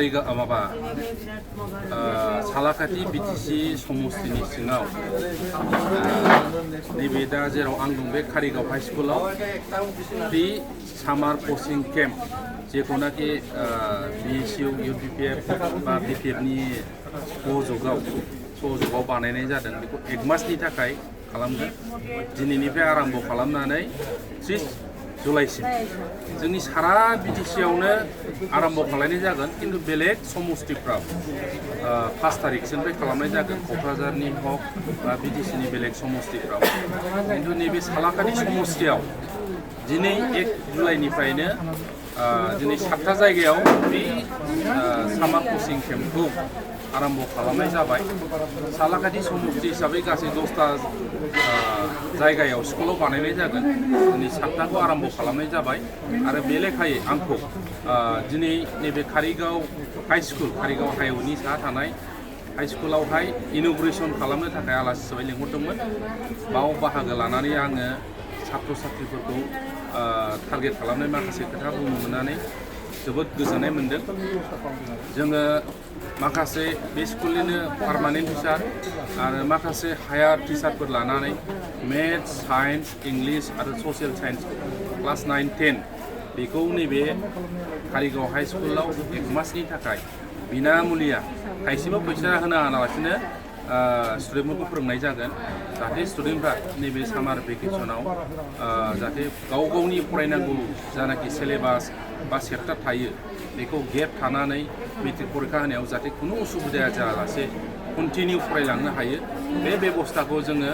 कारिगा माबा सालाकाथि बिटिसि समस्तिनि सिङाव नैबे दा जेराव आं दं बे कारिगाव हाई स्कुलाव फ्रि सामार कचिं केम्प जेखौनाखि बिएसइउ इउपिपिएफ बा बिपिएफनि सहयोगाव बानायनाय जादों बेखौ 1 मासनि थाखाय खालामदों दिनैनिफ्राय आरम्भ खालामनानै 30 जुलाइसिम जोंनि सारा बिटिसिआवनो आरम्भ खालामनाय जागोन खिन्थु बेलेग समस्तिफ्राव 5 तारिखसोनिफ्राय खालामनाय जागोन क'क्राझारनि हक बा बिटिसिनि बेलेग समस्तिफ्राव खिन्थु नैबे सालाकाथि समस्तियाव दिनै 1 जुलाइनिफ्रायनो दिनै 7टा जायगायाव बे सामार कचिं केम्पखौ आरम्भ खालामनाय जाबाय सालाकाथि समस्ति हिसाबै गासै 10टा जायगायाव स्कुलाव बानायनाय जागोन दिनै 7टाखौ आरम्भ खालामनाय जाबाय आरो बे लेखायै आंखौ दिनै नैबे कारिगाव हाई स्कुल कारिगाव हाइवेनि साहा थानाय हाई स्कुलावहाय इन'ग्रेसन खालामनो थाखाय आलासि हिसाबै लिंहरदोंमोन बाव बाहागो लानानै आङो छात्र छात्रीफोरखौ टारगेट खालामनाय माखासे खोथा बुंनो मोननानै जोबोद गोजोननाय मोनदों जोङो माखासे बे स्कुलनिनो पार्मानेन्ट टिचार आरो माखासे हायार टिचारफोर लानानै मेथ्स साइन्स इंलिश आरो ससियेल साइन्स क्लास 9, 10 बेखौ नैबे कारिगाव हाई स्कुलाव 1 मासनि थाखाय बिनामुलिया थाइसेबो फैसा होनाङालासिनो स्टुडेन्टफोरखौ फोरोंनाय जागोन जाहाथे स्टुडेन्टफ्रा नैबे सामार भेकेसनाव जाहाथे गाव गावनि फरायनांगौ जानाखि सिलेबास बा चेप्टार थायो बेखौ गेप थानानै मेट्रिक परिखा होनायाव जाहाथे खुनु उसुबिदा जायालासे कन्टिनिउ फरायलांनो हायो बे बेबस्थाखौ जोङो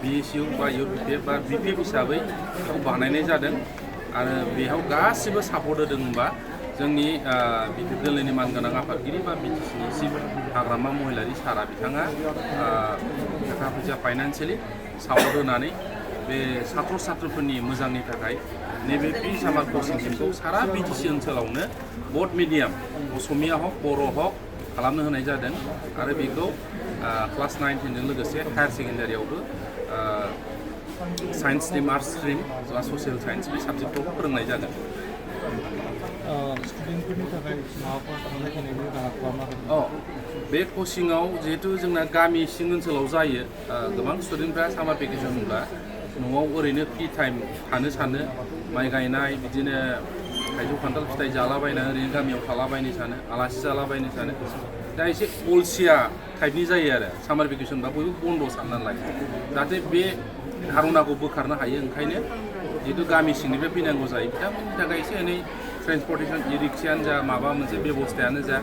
बिएसइउ बा इउपिपिएफ बा बिपिएफ हिसाबै बेखौ बानायनाय जादों आरो बेयाव गासिबो सापर्ट होदों होनबा जोंनि बिपिएफ दोलोनि मानगोनां आफादगिरि बा बिटिसिनि चिफ हाग्रामा महिलारि सारा बिथाङा थाखा फैसा फाइनान्सियेलि सापर्ट होनानै बे छात्र छात्रफोरनि मोजांनि थाखाय नैबे प्रि सामार कचिं केम्पखौ सारा बिटिसि ओनसोलावनो बड मिडियाम असमिया हक बर' हक खालामनो होनाय जादों आरो बेखौ क्लास 9, 10 जों लोगोसे हायार सेकेन्डारियावबो साइन्स स्ट्रिम आर्ट्स स्ट्रिम बा ससियेल साइन्स बे साबजेक्टखौ फोरोंनाय जागोन स्टुडेन्टफोरनि थाखाय माबाफोर थांलाय फैनायनि राहा खालामना होदों बे कचिंआव जिहेतु जोंना गामि सिं ओनसोलाव जायो गोबां स्टुडेन्टफ्रा सामार भेकेसन होनब्ला न'आव ओरैनो फ्रि टाइम थानो सानो माइ गायनाय बिदिनो थाइजौ खान्थाल फिथाइ जालाबायनानै ओरैनो गामियाव थालाबायनो सानो आलासि जालाबायनो सानो दा एसे अलसिया टाइपनि जायो आरो सामार भेकेसनबा बयबो बन्द' साननानै लायो जाहाथे बे धारनाखौ बोखारनो हायो ओंखायनो जिहेतु गामि सिंनिफ्राय फैनांगौ जायो बिथांमोननि थाखाय एसे एनै ट्रेन्सपर्टेसन रिक्सायानो जा माबा मोनसे बेबस्थायानो जा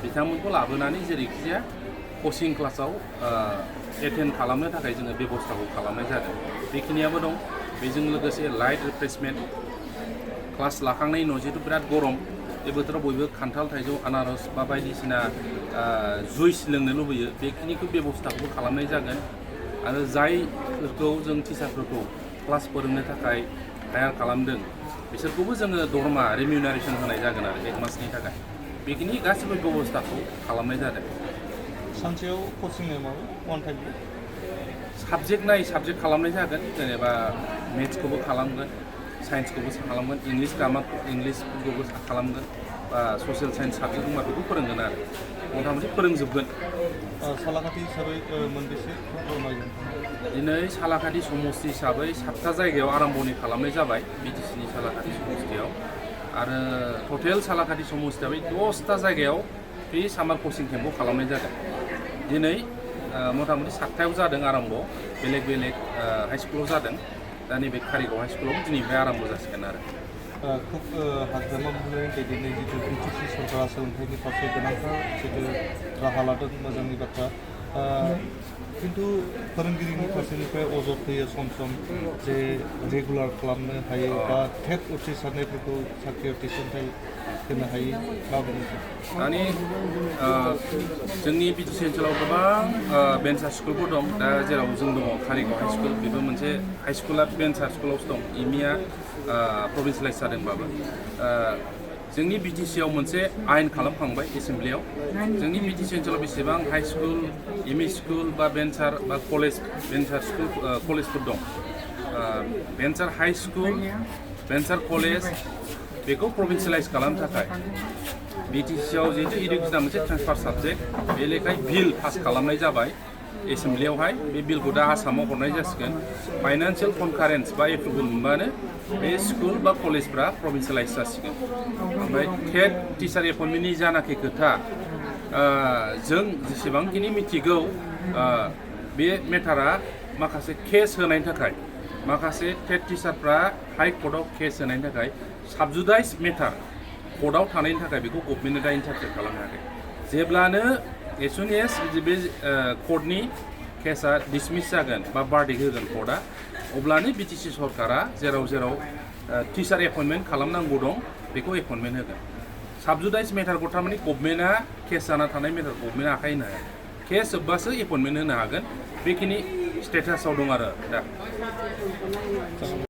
बिथांमोनखौ लाबोनानै जेरैखिजाया कचिं क्लासाव एटेन्ड खालामनो थाखाय जोङो बेबस्थाखौ खालामनाय जादों बेखिनियाबो दं बेजों लोगोसे लाइट रिफ्रेशमेन्ट क्लास लाखांनायनि उनाव जिहेतु बिराद गरम बे बोथोराव बयबो खान्थाल थाइजौ आनारस बा बायदिसिना जुइस लोंनो लुबैयो बेखिनिखौ बेबस्थाखौबो खालामनाय जागोन आरो जायफोरखौ जों टिचारफोरखौ क्लास फोरोंनो थाखाय हायार खालामदों बिसोरखौबो जोङो दरमा रिमिउनारेसन होनाय जागोन आरो 1 मासनि थाखाय बेखिनि गासिबो बेबस्थाखौ खालामनाय जादों सानसेयाव कचिं माबा वान टाइम साबजेक्ट नायै साबजेक्ट खालामनाय जागोन जेनेबा मेथ्सखौबो खालामगोन साइन्सखौबो खालामगोन इंलिश ग्रामार इंलिशफोरखौबो खालामगोन बा ससियेल साइन्स साबजेक्ट दंबा बेखौ फोरोंगोन आरो मथा मथि फोरोंजोबगोन सालाकाथि हिसाबै मोनबेसे फोरमायगोन दिनै सालाकाथि समस्ति हिसाबै 7टा जायगायाव आरम्भनि खालामनाय जाबाय बिटिसिनि सालाकाथि समस्तियाव आरो टटेल सालाकाथि समस्तियाव 10टा जायगायाव बे सामार कचिं केम्पखौ खालामनाय जादों दिनै मथा मथि 7टायाव जादों आरम्भ बेलेग बेलेग हाई स्कुलाव जादों दा नैबे कारिगाव हाई स्कुलाव दिनैनिफ्राय आरम्भ जासिगोन आरो खुब हाग्रामा महिलारि दैदेननाय जिथु बिटिसि सरकारा सोलोंथाइनि फारसे गोनांथार जिथु राहा लादों मोजांनि बाथ्रा खिन्थु फोरोंगिरिनि फारसेनिफ्राय अजद होयो सम सम जे रेगुलार खालामनो हायो बा टेट उथ्रिसारनायफोरखौ साख्रियाव थिसनथाइ होनो हायो माबोरै दानि जोंनि बिटिसि ओनसोलाव गोबां भेन्सार स्कुलफोर दं दा जेराव जों दङ कारिगाव हाई स्कुल बेबो मोनसे हाई स्कुला भेन्सार स्कुलावसो दं इमिया प्रभिन्सियेलाइज जादोंबाबो जोंनि बिटिसिआव मोनसे आयेन खालामखांबाय एसेम्ब्लियाव जोंनि बिटिसि ओनसोलाव बेसेबां हाई स्कुल एमइ स्कुल बा भेन्सार बा कलेज भेन्सार स्कुल कलेजफोर दं भेन्सार हाई स्कुल भेन्सार कलेज बेखौ प्रभिन्सियेलाइज खालामनो थाखाय बिटिसिआव जिहेतु इडुकेसना मोनसे ट्रेन्सफार साबजेक्ट बे लेखाय बिल पास खालामनाय जाबाय एसेम्ब्लियावहाय बे बिलखौ दा आसामाव हरनाय जासिगोन फाइनान्सियेल कनकारेन्स बा एप्रुभेल मोनबानो बे स्कुल बा कलेजफ्रा प्रभिन्सियेलाइज जासिगोन ओमफ्राय टेट टिचार एपइन्टमेन्टनि जानाखि खोथा जों जेसेबांखिनि मिथिगौ बे मेटारा माखासे केस होनायनि थाखाय माखासे टेट टिचारफ्रा हाइ कर्टआव केस होनायनि थाखाय साबजुडाइज मेटार कर्टआव थानायनि थाखाय बेखौ गभर्नमेन्टआ दा इन्टारप्रेट खालामनो हायाखै जेब्लानो एस सुन एस बे कर्टनि केसा डिसमिस जागोन बा बार्डिक्ट होगोन कर्टआ अब्लानो बिटिसि सरकारा जेराव जेराव टिचार एपइन्टमेन्ट खालामनांगौ दं बेखौ एपइन्टमेन्ट होगोन साबजुडाइज मेटारखौ थारमाने गभर्नमेन्टआ केस जाना थानाय मेटार गभर्नमेन्टआ आखाइ होनो हाया केस जोब्बासो एपइन्टमेन्ट होनो हागोन बेखिनि स्टेटासाव दं आरो दा